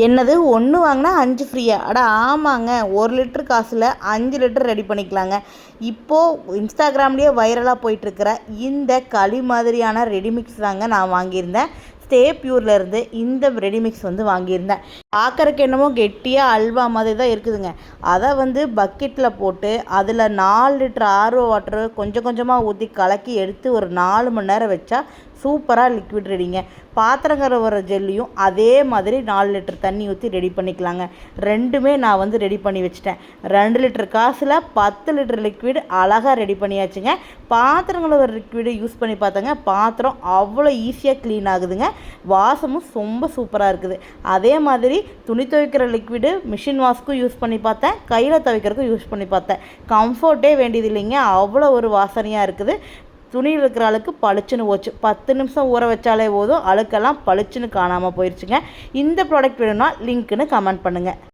என்னது ஒன்று வாங்கினா 5 ஃப்ரீயா? அட ஆமாங்க, 1 லிட்டர் காசில் 5 லிட்டர் ரெடி பண்ணிக்கலாங்க. இப்போது இன்ஸ்டாகிராம்லேயே வைரலாக போயிட்டுருக்கிற இந்த களி மாதிரியான ரெடிமிக்ஸ் தாங்க நான் வாங்கியிருந்தேன். ஸ்டே பியூர்லேருந்து இந்த ரெடிமிக்ஸ் வாங்கியிருந்தேன். பார்க்குறக்கு என்னமோ கெட்டியாக அல்வா மாதிரி தான் இருக்குதுங்க. அதை பக்கெட்டில் போட்டு அதில் 4 லிட்டர் ஆர்ஓ வாட்டரு கொஞ்சம் கொஞ்சமாக ஊற்றி கலக்கி எடுத்து ஒரு 4 மணி நேரம் வச்சா சூப்பராக லிக்விட் ரெடிங்க. பாத்திரம் கழுவுற ஜெல்லியும் அதே மாதிரி 4 லிட்டர் தண்ணி ஊற்றி ரெடி பண்ணிக்கலாங்க. ரெண்டுமே நான் ரெடி பண்ணி வச்சுட்டேன். 2 லிட்டர் காசில் 10 லிட்டர் லிக்விட் அழகாக ரெடி பண்ணியாச்சுங்க. பாத்திரம் கழுவுற லிக்விடு யூஸ் பண்ணி பார்த்தேங்க, பாத்திரம் அவ்வளோ ஈஸியாக க்ளீன் ஆகுதுங்க. வாசமும் ரொம்ப சூப்பராக இருக்குது. அதே மாதிரி துணி துவைக்கிற லிக்விடு மிஷின் வாஷ்க்கும் யூஸ் பண்ணி பார்த்தேன், கையில் துவைக்கிறதுக்கும் யூஸ் பண்ணி பார்த்தேன். கம்ஃபர்ட்டே வேண்டியது இல்லைங்க, அவ்வளோ ஒரு வாசனையாக இருக்குது. துணியில் இருக்கிற அழுக்கு பளிச்சுன்னு போச்சு. 10 நிமிஷம் ஊற வச்சாலே போதும், அழுக்கெல்லாம் பளிச்சுன்னு காணாமல் போயிடுச்சுங்க. இந்த ப்ராடக்ட் வேணும்னா லிங்க்குன்னு கமெண்ட் பண்ணுங்கள்.